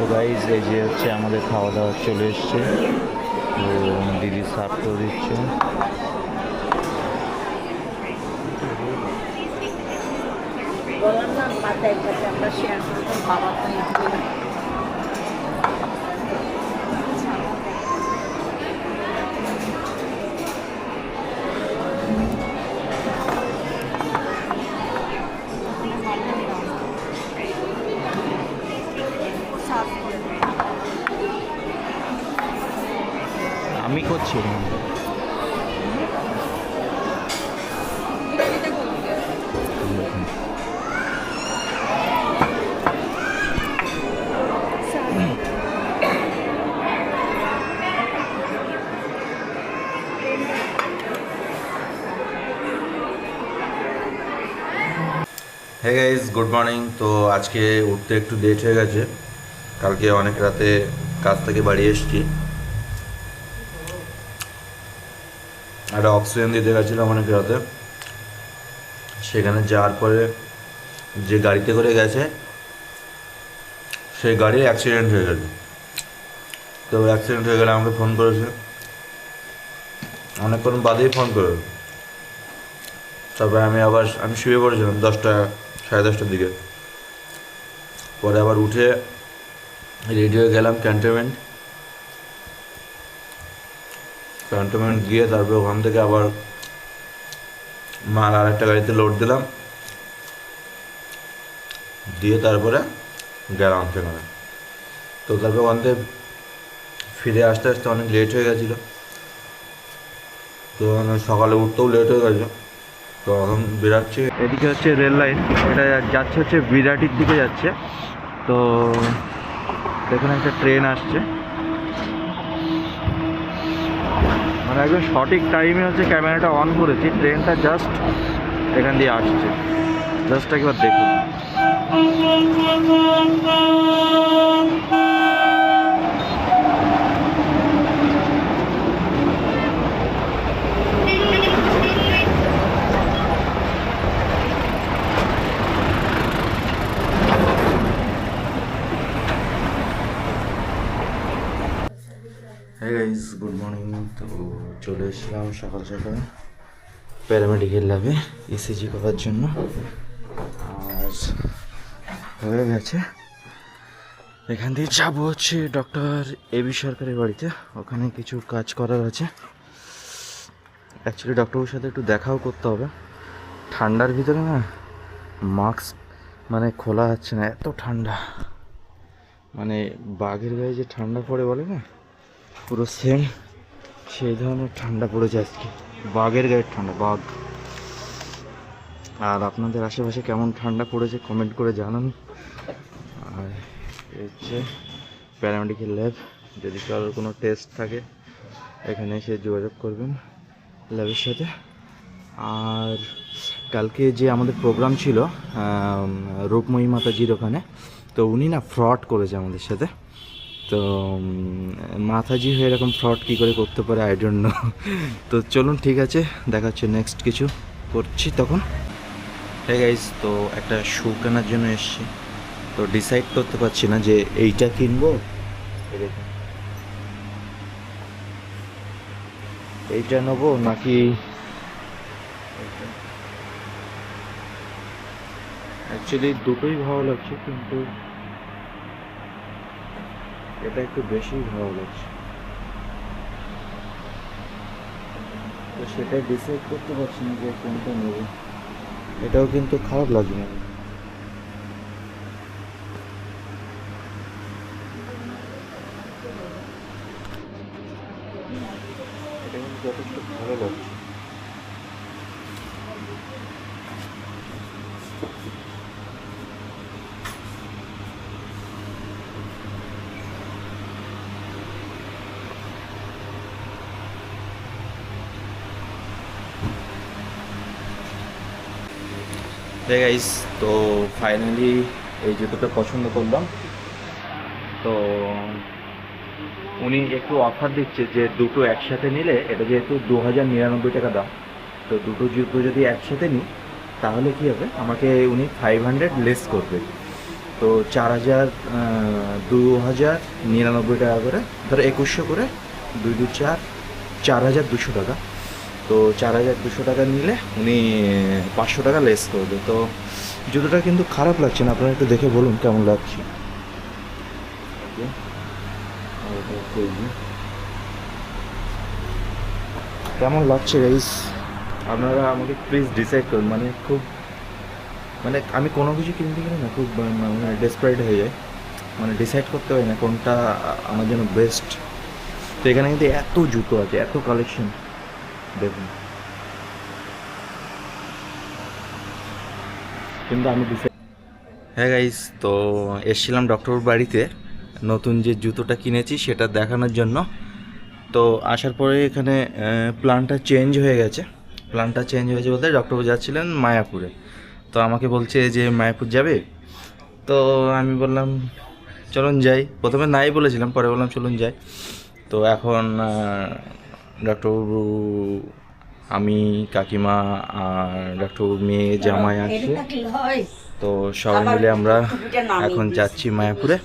তো গাইজ এই যে হচ্ছে আমাদের খাওয়া দাওয়া চলে এসছে, তো দিদি সার্ভ করে দিচ্ছে। বললাম না মাথায় একসাথে আমরা শেয়ার করতাম, বাবা তো আমি করছি হে গাইজ, গুড মর্নিং। তো আজকে উঠতে একটু লেট হয়ে গেছে, কালকে অনেক রাতে কাজ থেকে বাড়ি এসেছি। একটা অক্সিজেন দিতে গেছিলাম অনেক রাতে, সেখানে যাওয়ার পরে যে গাড়িতে করে গেছে সেই গাড়ির অ্যাক্সিডেন্ট হয়ে গেছে। তো অ্যাক্সিডেন্ট হয়ে গেলে আমাকে ফোন করেছে, অনেকক্ষণ বাদেই ফোন করে। তারপরে আমি শুয়ে পড়েছিলাম 10টা সাড়ে 10টার দিকে। পরে আবার উঠে রেডি হয়ে গেলাম ক্যান্টনমেন্ট গিয়ে তারপরে ওখান থেকে আবার মাল আর একটা গাড়িতে লোড দিলাম, দিয়ে তারপরে গেলাম সেখানে। তো তারপরে ওখান থেকে ফিরে আসতে আসতে অনেক লেট হয়ে গেছিলো, তো সকালে উঠতেও লেট হয়ে গেছে। তো এখন বেরাচ্ছি। এদিকে হচ্ছে রেল লাইন, এটা যাচ্ছে হচ্ছে বিরাটির দিকে যাচ্ছে। তো এখানে একটা ট্রেন আসছে, মানে একদম সঠিক টাইমে হচ্ছে ক্যামেরাটা অন করেছি, ট্রেনটা জাস্ট এখান দিয়ে আসছে। জাস্ট একবার দেখুন। হ্যাঁ গাইজ, গুড মর্নিং। তো চলে এসেছিলাম সকাল সকাল প্যারামেডিক্যাল ল্যাবে ইসিজি করার জন্য। আর হয়ে গেছে, এখান দিয়ে যাবো হচ্ছে ডক্টর এবি সরকারের বাড়িতে, ওখানে কিছু কাজ করার আছে। অ্যাকচুয়ালি ডক্টরের সাথে একটু দেখাও করতে হবে। ঠান্ডার ভিতরে না মাস্ক মানে খোলা যাচ্ছে না, এত ঠান্ডা। মানে বাঘের গায়ে যে ঠান্ডা পড়ে বলে না, পুরো সেম সেই ধরনের ঠান্ডা পড়েছে আজকে, বাঘের গায়ের ঠান্ডা, বাঘ। আর আপনাদের আশেপাশে কেমন ঠান্ডা পড়েছে কমেন্ট করে জানান। আর হচ্ছে প্যারামেডিক্যাল ল্যাব, যদি কারোর কোনো টেস্ট থাকে এখানে এসে যোগাযোগ করবেন ল্যাবের সাথে। আর কালকে যে আমাদের প্রোগ্রাম ছিল রূপময়ী মাতাজির ওখানে, তো উনি না ফ্রড করেছে আমাদের সাথে। তো মাতাজি হয়ে এরকম ফ্রড কী করে করতে পারে, আই ডোন্ট নো। তো চলুন, ঠিক আছে, দেখা হচ্ছে নেক্সট কিছু করছি তখন। হ্যাঁ গাইজ, তো একটা শু কেনার জন্য এসেছি, তো ডিসাইড করতে পারছি না যে এইটা কিনবো, এইটা নেবো নাকি অ্যাকচুয়ালি দুটোই ভালো লাগছে, কিন্তু এটা একটু বেশি ভালো লাগছে, তো সেটাই ডিসাইড করতে পারছি না যে কোনটা নেব। এটাও কিন্তু খারাপ লাগছে না, এটা কিন্তু যথেষ্ট ভালো লাগছে। গাইস, তো ফাইনালি এই জুতোটা পছন্দ করলাম। তো উনি একটু অফার দিচ্ছে যে দুটো একসাথে নিলে, এটা যেহেতু 2099 টাকা দাম, তো দুটো জুতো যদি একসাথে নিই তাহলে কী হবে, আমাকে উনি 500 লেস করবে। তো 2099 টাকা করে, ধরো 2100 করে, 2 2 4, 4200 টাকা। তো 4200 টাকা নিলে উনি 500 টাকা লেস করবে। তো জুতোটা কিন্তু খারাপ লাগছে না, আপনারা একটু দেখে বলুন কেমন লাগছে। কেমন লাগছে গাইস, আপনারা আমাকে প্লিজ ডিসাইড করুন। মানে আমি কোনো কিছু কিনতে গেলে না খুব মানে ডেসপারেট হয়ে যায়, মানে ডিসাইড করতে হয় না কোনটা আমার জন্য বেস্ট। তো এখানে কিন্তু এত জুতো আছে, এত কালেকশন দেখুন, কিন্তু আমি ডিসাইড। হ্যাঁ গাইস, তো এসেছিলাম ডক্টরবাবুর বাড়িতে নতুন যে জুতোটা কিনেছি সেটা দেখানোর জন্য। তো আসার পরে এখানে প্ল্যানটা চেঞ্জ হয়ে গেছে। বলতে ডক্টরবাবু যাচ্ছিলেন মায়াপুরে, তো আমাকে বলছে যে মায়াপুর যাবে। তো আমি বললাম চলুন যাই, প্রথমে নাই বলেছিলাম, পরে বললাম চলুন যাই। তো এখন ডক্টরবাবু, আমি, কাকিমা আর ডক্টরবাবুর মেয়ে জামাই আসছে। তো সবাই মিলে আমরা এখন যাচ্ছি মায়াপুরে।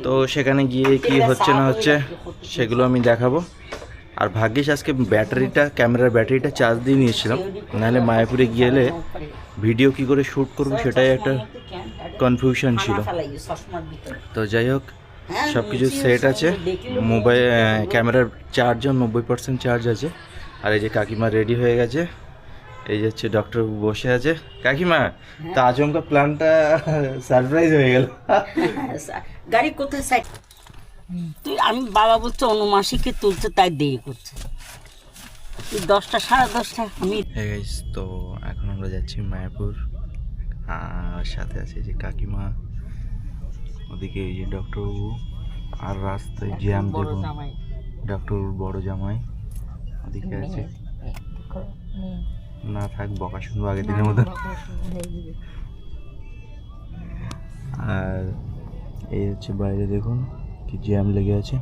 তো সেখানে গিয়ে কি হচ্ছে না হচ্ছে সেগুলো আমি দেখাবো। আর ভাগ্যিস আজকে ক্যামেরার ব্যাটারিটা চার্জ দিয়ে নিয়েছিলাম, নাহলে মায়াপুরে গেলে ভিডিও কি করে শ্যুট করবো সেটাই একটা কনফিউশন ছিল। তো যাই হোক, সব কিছু সেট আছে, মোবাইল ক্যামেরার চার্জও 90% চার্জ আছে। আর এই যে কাকিমা রেডি হয়ে গেছে, এই যে হচ্ছে ডক্টর বসে আছে। কাকিমা, তা আচমকা প্ল্যানটা সারপ্রাইজ হয়ে গেল। গাড়ি কোথায় সাইড তুই, আমি বাবা বলছে অনুমাসিকে তুলছে তাই দেরি করছে, তুই 10টা 10:30 আমি। হ্যাঁ গাইস, তো এখন আমরা যাচ্ছি মায়াপুর, আর সাথে আছে যে কাকিমা, ওদিকে এই যে ডক্টরবাবু, আর রাস্তায় জ্যাম দেখুন, ডক্টরবাবুর বড় জামাই ওদিকে আছে। না থাক, বকা শুনবো আগের দিনের মতো। আর এই হচ্ছে বাইরে দেখুন কি জ্যাম লেগে আছে।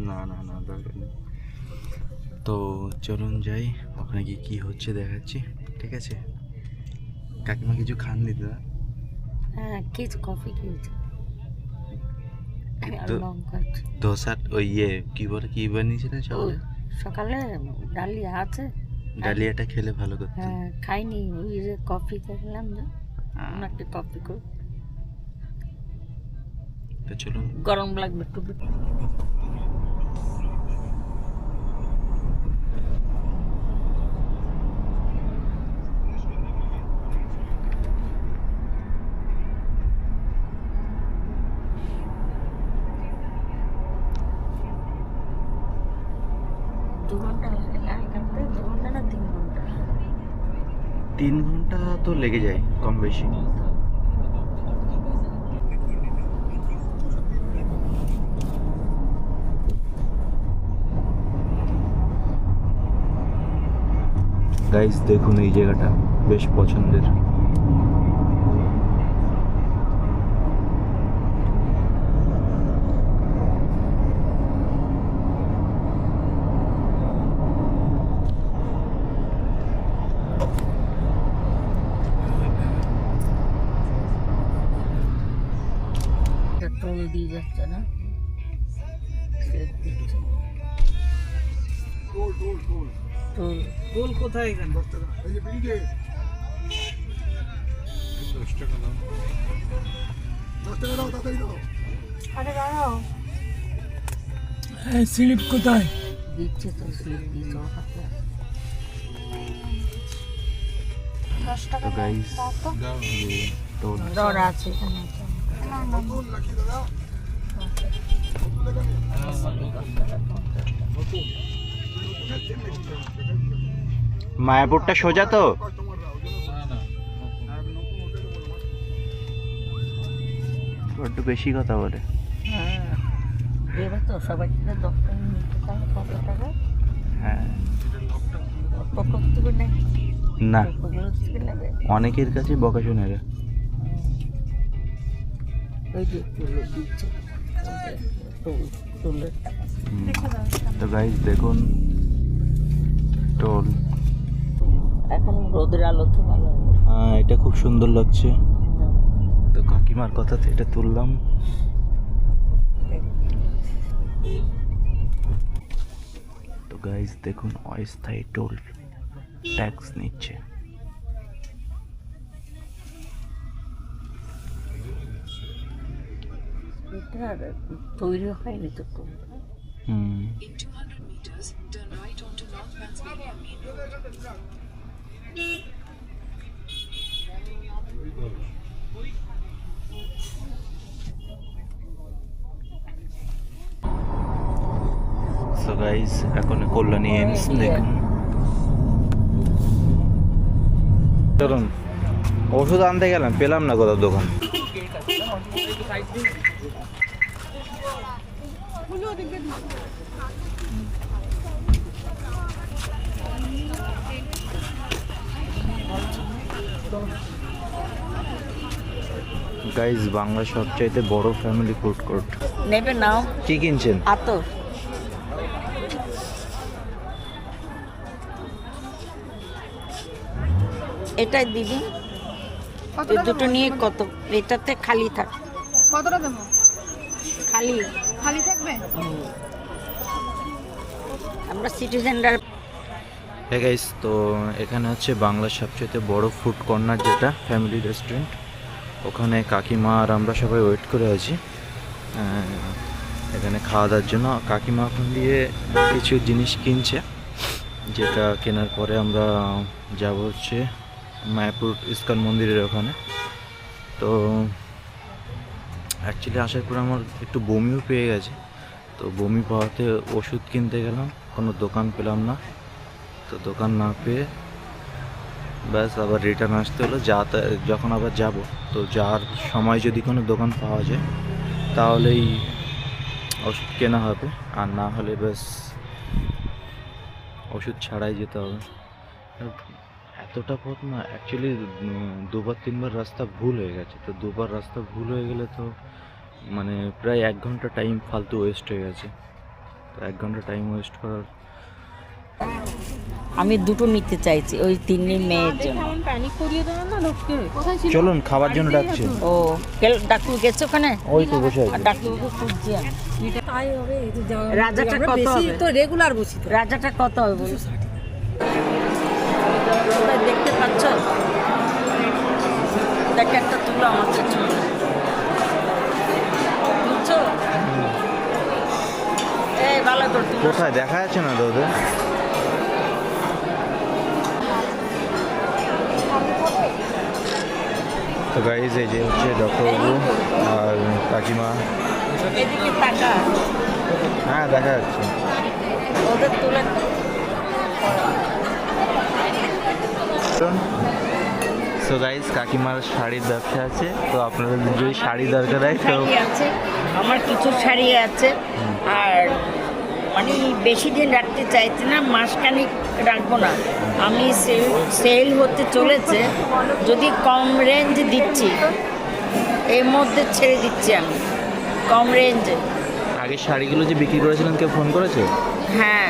না না না, দরকার নেই। তো চলুন যাই, ওখানে গিয়ে কী হচ্ছে দেখাচ্ছি, ঠিক আছে? কাকিমা কিছু খান দিতে? হ্যাঁ, কিছু কফি খেয়েছি, ধোসা, ওই কি বলে, কি বানিয়েছিলেন সকালে? সকালে ডালিয়া আছে, ডালিয়াটা খেলে ভালো করতো। হ্যাঁ খাইনি, ওই যে কফি খেলাম, যে একটা কফি করে। তো চলুন, গরম লাগবে একটু। তিন ঘন্টা তো লেগে যায় কম বেশি। গাইস দেখুন, এই জায়গাটা বেশ পছন্দের। টোল দিয়ে যাচ্ছে না, টোল কোথায় এখানে? 10 টাকা। এই যে ব্রিজে 10 টাকা দাও। 10 টাকা দাও, তাড়াতাড়ি দাও। আরে দাঁড়াও, এই স্লিপ কোথায়? দিচ্ছে তো, স্লিপ দিচ্ছে ওর হাতে। 10 টাকা তো গাইস টোল দর আছে এখানে, টোল লাগিয়ে দাও। মায়াপুরটা সোজা তো? বড্ড বেশি কথা বলে। হ্যাঁ এবার তো সবাই 10 টাকা নিতে চায়, কত টাকা? হ্যাঁ, পকেট থেকে নেই না, ওগুলো থেকে নেবে। অনেকের কাছে বকা শোনা যায়। ওই যে তুলে দিচ্ছে টোলের টাকা। তো গাইস দেখুন টোল, এখন রোদের আলোতে ভালো হবে। হ্যাঁ, এটা খুব সুন্দর লাগছে। তো কাকিমার কথাতে এটা তুললাম। তো গাইস দেখুন, অস্থায়ী টোল ট্যাক্স নিচ্ছে। এটা আর তৈরি হয়নি তো খুব। হুম। In 200 meters, turn right onto North Mansfield Main Road. So guys এখন কল্যাণী এমস দেখুন। চলুন, ওষুধ আনতে গেলাম, পেলাম না কোথাও দোকান। গাইস বাংলা সবচাইতে বড় ফ্যামিলি ফুড কোর্ট। নেবে নাও। কি কিনছেন? আতর। এটাই দিদি, এই দুটো নিয়ে কত? এটাতে খালি থাক। কতটা দেবো? খালি খালি থাকবে? আমরা সিটি সেন্টার। হ্যাঁ গাইস, তো এখানে হচ্ছে বাংলার সবচেয়ে বড় ফুড কর্নার, যেটা ফ্যামিলি রেস্টুরেন্ট। ওখানে কাকিমা আর আমরা সবাই ওয়েট করে আছি এখানে খাওয়া দাওয়ার জন্য। কাকিমা ওখান দিয়ে কিছু জিনিস কিনছে, যেটা কেনার পরে আমরা যাব হচ্ছে মায়াপুর ইস্কন মন্দিরের ওখানে। তো অ্যাকচুয়ালি আসার পর আমার একটু বমিও পেয়ে গেছে। তো বমি পাওয়াতে ওষুধ কিনতে গেলাম, কোনো দোকান পেলাম না। তো দোকান না পেয়ে ব্যাস আবার রিটার্ন আসতে হলো। যখন আবার যাব, তো যাওয়ার সময় যদি কোনো দোকান পাওয়া যায় তাহলেই ওষুধ কেনা হবে, আর না হলে ব্যাস ওষুধ ছাড়াই যেতে হবে। এতটা পথ না, অ্যাকচুয়ালি দুবার তিনবার রাস্তা ভুল হয়ে গেছে। তো দুবার রাস্তা ভুল হয়ে গেলে তো মানে প্রায় 1 ঘন্টা টাইম ফালতু ওয়েস্ট হয়ে গেছে। তো 1 ঘন্টা টাইম ওয়েস্ট করার। আমি দুটো নিতে চাইছি ওই তিন্নি মেয়ের জন্য। প্যানিক করিয়ে দেবেন না লোককে। কোথায় ছিল? চলুন, খাবার জন্য ডাকছে। ও ডাক্তার গেছে ওখানে? ওই তো বসে আর আছে। ডাক্তারবাবু খুঁজছি আমি। তাই হবে। এই যে রাজাটা আমরা কত বেশি হবে? তো রেগুলার বসি তো। রাজাটা কত হবে বলো? কোথায় দেখতে পাচ্ছ? দেখ একটা তুলো আমার কাছে। তুলছো? এই ভালো করে তুলো। কোথায় দেখা যাচ্ছে না তো ওদের? তো গাইজ এই যে হচ্ছে ডক্টরবাবু আর কাকিমা। এদিকে তাকা। হ্যাঁ, দেখা যাচ্ছে। ওদের তুলে সো গাইজ কাকিমার শাড়ির ব্যবসা আছে, তো আপনাদের যদি শাড়ি দরকার হয় তো শাড়ি আছে, আমার কিছু শাড়ি আছে। আর মানে বেশি দিন রাখতে চাইছি না, মাসখানিক রাখবো না। আমি সেল হতে চলেছে, যদি কম রেঞ্জ দিচ্ছি এর মধ্যে ছেড়ে দিচ্ছি আমি কম রেঞ্জে। আগে শাড়িগুলো যে বিক্রি করেছিলেন, কেউ ফোন করেছে? হ্যাঁ,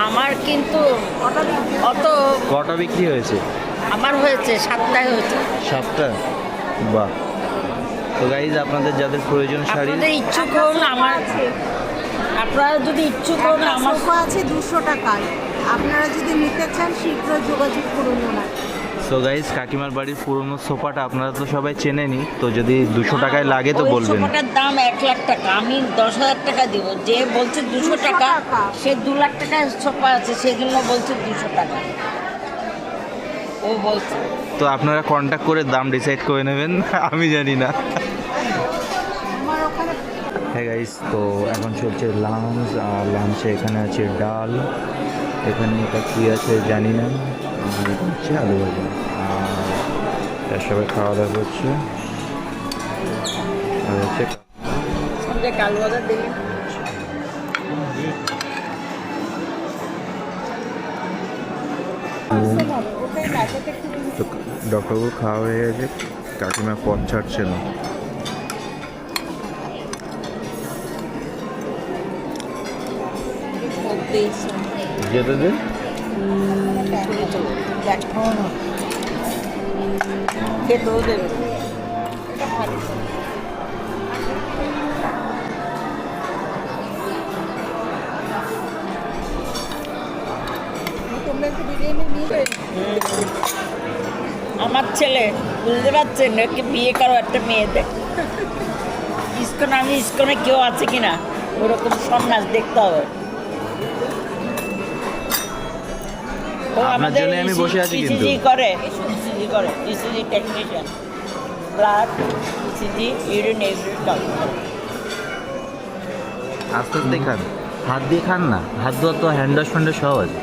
আমার কিন্তু অত কটা বিক্রি হয়েছে? আমার হয়েছে 7টায় হয়েছে। 7টা? বাহ। তো গাইজ আপনাদের যাদের প্রয়োজন শাড়ি, আপনাদের ইচ্ছুক হন, আপনারা যদি ইচ্ছুক হন আমার সোফা আছে 200 টাকায়। আপনারা যদি নিতে চান শীঘ্র যোগাযোগ করুন ওনার। সো গাইজ কাকিমার বাড়ির পুরনো সোফাটা আপনারা তো সবাই চেনেনি, তো যদি 200 টাকায় লাগে তো ওই বলবেন। সোফাটার দাম 1 লাখ টাকা, আমি 10,000 টাকা দিব। যে বলছে 200 টাকা, সে 2 লাখ টাকার সোফা আছে, সেই জন্য বলছে 200 টাকা। ও বলছে তো আপনারা কন্ট্যাক্ট করে দাম ডিসাইড করে নেবেন, আমি জানি না। হ্যাঁ গাইস, তো এখন চলছে লাঞ্চ। আর লাঞ্চে এখানে আছে ডাল, এখানে এটা কী আছে জানি না, আর এটা হচ্ছে আলু ভাজা। আর এর সবাই খাওয়া দাওয়া করছে। আর হচ্ছে সঙ্গে কাল বাজার দিলেন। তো ডক্টরবাবু খাওয়া হয়ে গেছে, কাকিমা পথ ছাড়ছে না। যেতে দে। দেখো খেতেও দেবে। তোমরা একটু বিরিয়ানি নিয়ে আমার ছেলে বুঝতে পারছেন ওকে বিয়ে করো একটা মেয়েদের ইস্কন, আমি ইস্কনে কেউ আছে কিনা ওরকম সন্ন্যাস দেখতে হবে। ও আপনার আমাদের জন্য আমি বসে আছি কিন্তু। ইসিজি করে, ECG technician, blood, ECG, urine every doctor. আস্তে আস্তে খান, হাত দিয়ে খান না, হাত ধোয়া তো হ্যান্ড ওয়াশ ফ্যান্ড ওয়াশ সব আছে।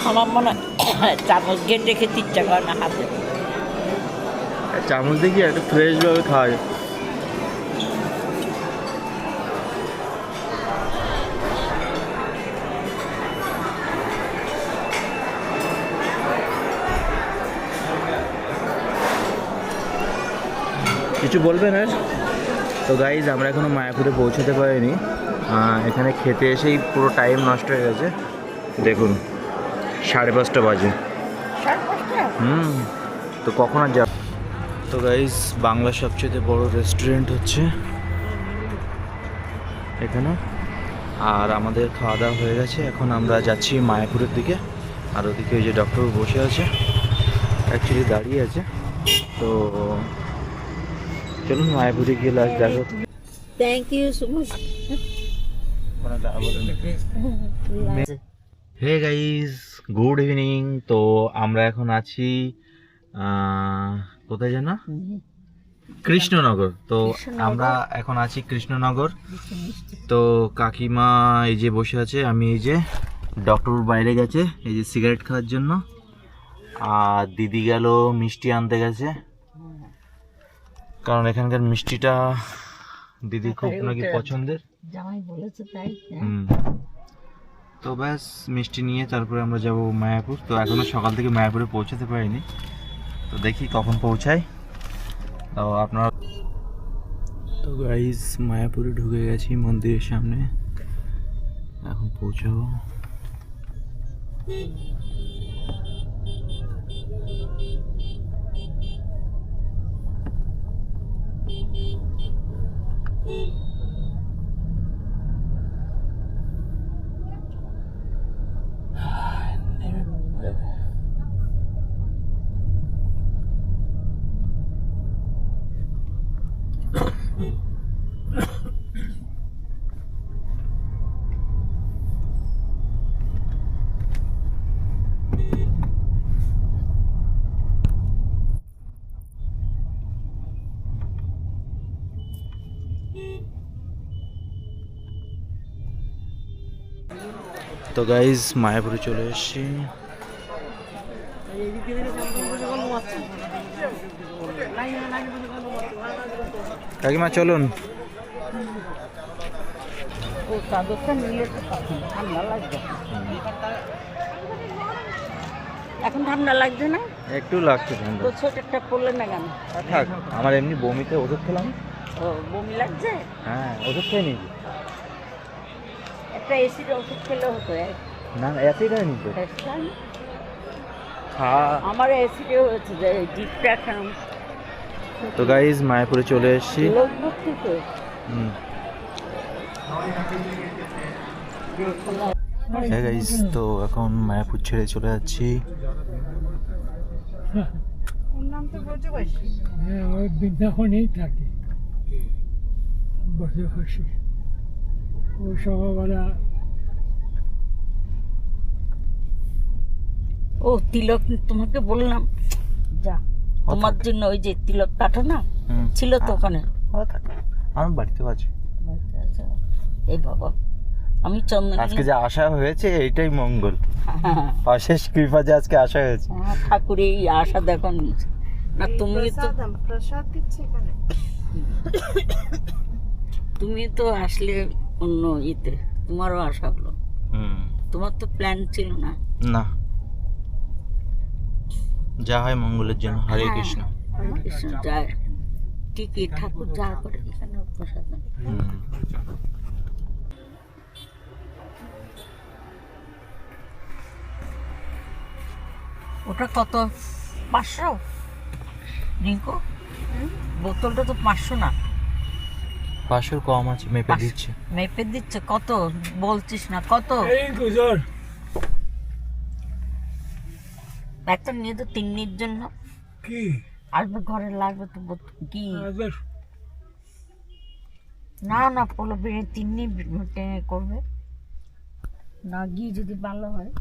আমার মনে হয় চামচ ঘেটে খেতে ইচ্ছা করে না হাতে। চামচ দিয়ে কি একটু ফ্রেশভাবে খাওয়া যায়। কিছু বলবেন আর? তো গাইজ আমরা এখনও মায়াপুরে পৌঁছাতে পারিনি। এখানে খেতে এসেই পুরো টাইম নষ্ট হয়ে গেছে। দেখুন 5:30 বাজে। তো কখন আর যাব? তো গাইজ বাংলার সবচেয়ে বড় রেস্টুরেন্ট হচ্ছে এখানে। আর আমাদের খাওয়া দাওয়া হয়ে গেছে, এখন আমরা যাচ্ছি মায়াপুরের দিকে। আর ওদিকে ওই যে ডক্টর বসে আছে, অ্যাকচুয়ালি দাঁড়িয়ে আছে। তো চলুন মায়াপুরে গিয়ে লাস্ট দেখো। Thank you so much. Hey guys, good evening. তো আমরা এখন আছি কোথায় যেন, কৃষ্ণনগর। তো আমরা এখন আছি কৃষ্ণনগর। তো কাকিমা এই যে বসে আছে, আমি এই যে ডক্টর বাইরে গেছে এই যে সিগারেট খাওয়ার জন্য, আর দিদি গেল মিষ্টি আনতে গেছে, কারণ এখানকার মিষ্টিটা দিদি খুব নাকি পছন্দের। জামাই বলেছে তাই। তো ব্যাস মিষ্টি নিয়ে তারপরে আমরা যাব মায়াপুর। তো এখনো সকাল থেকে মায়াপুরে পৌঁছাতে পারিনি, তো দেখি কখন পৌঁছাই। তো আপনারা, তো গাইজ মায়াপুরে ঢুকে গেছি মন্দিরের সামনে, এখন পৌঁছাবো। তো গাইজ মায়াপুরে চলে এসেছি। কাকিমা চলুন। ও চাদরটা নিলে তো ঠান্ডা লাগবে। এখন ঠান্ডা লাগছে না? একটু লাগছে ঠান্ডা। তো সোয়েটারটা পরলে না কেন? থাক, আমার এমনি বমিতে ওষুধ খেলাম। ও বমি লাগছে? হ্যাঁ ওষুধ খেয়ে নিয়েছি। একটা এসির ওষুধ খেলে হতো। না এতই খাই নিতে খা। আমার এসিডে হয়েছে যে জিপটা এখন। তো গাইজ মায়াপুরে চলে এসেছি। লোক ভর্তি তো। হ্যাঁ গাইজ, তো এখন মায়াপুর ছেড়ে চলে যাচ্ছি। ওই বৃন্দাবনেই থাকি, বসে বসে ওই সকালবেলা। ও তিলক তোমাকে বললাম যা, তোমার জন্য ওই যে তিলক কাঠো না ছিল তো ওখানে। আমার বাড়িতেও আছে। এই বাবা, আমি চন্দন আজকে যে আশা হয়েছে এইটাই মঙ্গল, অশেষ কৃপা যে আজকে আশা হয়েছে। ঠাকুর এই আশা দেখো নিয়েছে না। তুমি তো প্রসাদ দিচ্ছে এখানে। তুমি তো আসলে অন্য ইতে, তোমারও আশা হলো। তোমার তো প্ল্যান ছিল না। না, যা হয় মঙ্গলের জন্য। হরে কৃষ্ণ। হরে কৃষ্ণ। যায় ঠিকই, ঠাকুর যা করে এখানে প্রসাদ। ওটা কত? 500? রিঙ্কু, বোতলটা তো 500 না। 500 কম আছে, মেপে দিচ্ছে। মেপে দিচ্ছে কত? বলছিস না কত? একটা নিয়ে তো 3 দিনের জন্য। কি আসবে ঘরে লাগবে তো কি? না না, পোলো বিরিয়ানি 3 দিন করবে না, গিয়ে যদি ভালো হয়।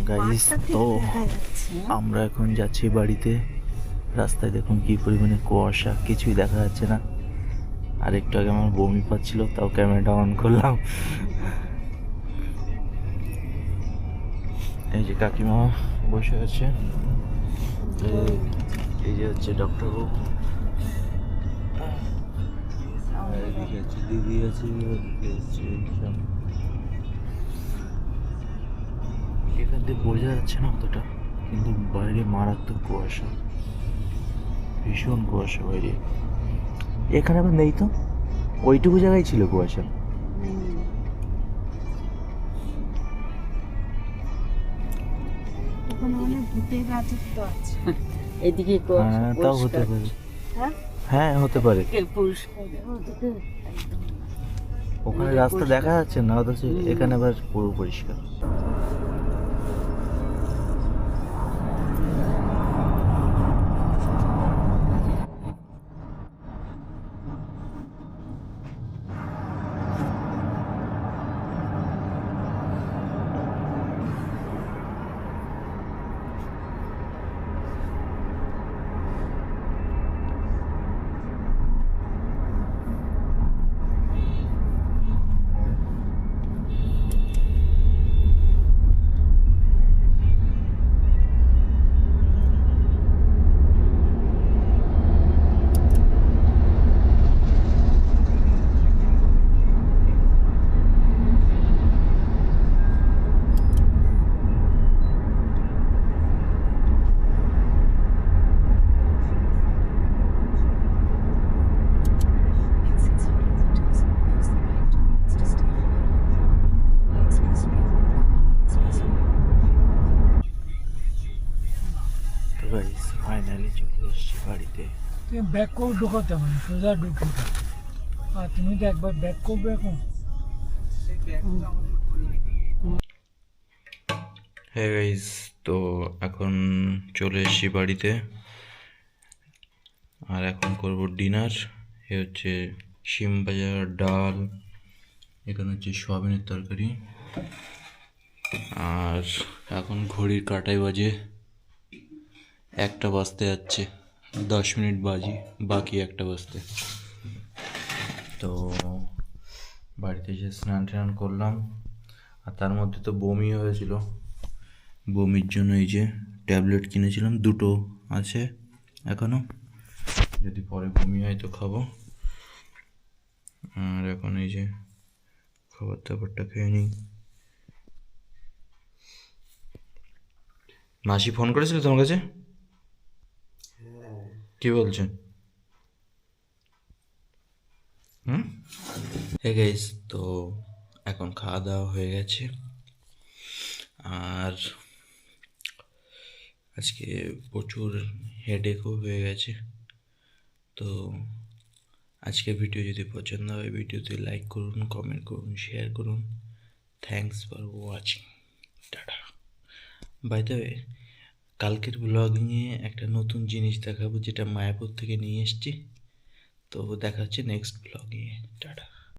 গাইস, তো আমরা এখন যাচ্ছি বাড়িতে। রাস্তায় দেখুন কি পরিমাণে কুয়াশা, কিছুই দেখা যাচ্ছে না। আর একটু আগে আমার বমি পাচ্ছিল, তাও ক্যামেরাটা অন করলাম। এই যে কাকিমা বসে আছে, এই যে হচ্ছে ডক্টরবাবু, আর এদিকে হচ্ছে দিদি আছে, এদিকে হচ্ছে সব। এখান থেকে বোঝা যাচ্ছে না অতটা, কিন্তু বাইরে মারাত্মক কুয়াশা, ভীষণ কুয়াশা বাইরে। এখানে আবার নেই তো, ওইটুকু জায়গায় ছিল কুয়াশা। এদিকে হ্যাঁ, তাও হতে পারে। হ্যাঁ, হতে পারে। ওখানে রাস্তা দেখা যাচ্ছে না, অথচ এখানে আবার পুরো পরিষ্কার। In 600 meters, use the right two lanes to stay on Expressway. তো গাইস, ফাইনালি চলে এসেছি বাড়িতে। তুমি ব্যাক করে ঢুকাতে মানে সোজা ঢুকে, আর তুমি তো একবার ব্যাক করবে এখন। হ্যাঁ গাইস, তো এখন চলে এসেছি বাড়িতে, আর এখন করব ডিনার। এ হচ্ছে শিম ভাজা, ডাল, এখানে হচ্ছে সয়াবিনের তরকারি। আর এখন ঘড়ির কাঁটায় বাজে 1টা বাজতে যাচ্ছে, 10 মিনিট বাকি 1টা বাজতে। তো বাড়িতে এসে স্নান টান করলাম, আর তার মধ্যে তো বমি হয়েছিল। বমির জন্য এই যে ট্যাবলেট কিনেছিলাম, 2টো আছে এখনো, যদি পরে বমি হয় তো খাবো। আর এখন এই যে খাবার দাবারটা খেয়ে নিই। মাসি ফোন করেছিল তোমার কাছে? কি বলছেন? হে গাইস, তো এখন খাওয়া দাওয়া হয়ে গেছে, আর আজকে প্রচুর হেডেকও হয়ে গেছে। তো আজকের ভিডিও যদি পছন্দ হয়, ভিডিওতে লাইক করুন, কমেন্ট করুন, শেয়ার করুন। Thanks for watching, tata. By the way, কালকের ব্লগিংয়ে একটা নতুন জিনিস দেখাবো, যেটা মায়াপুর থেকে নিয়ে এসেছি। তো দেখা হচ্ছে নেক্সট ব্লগে, টাটা।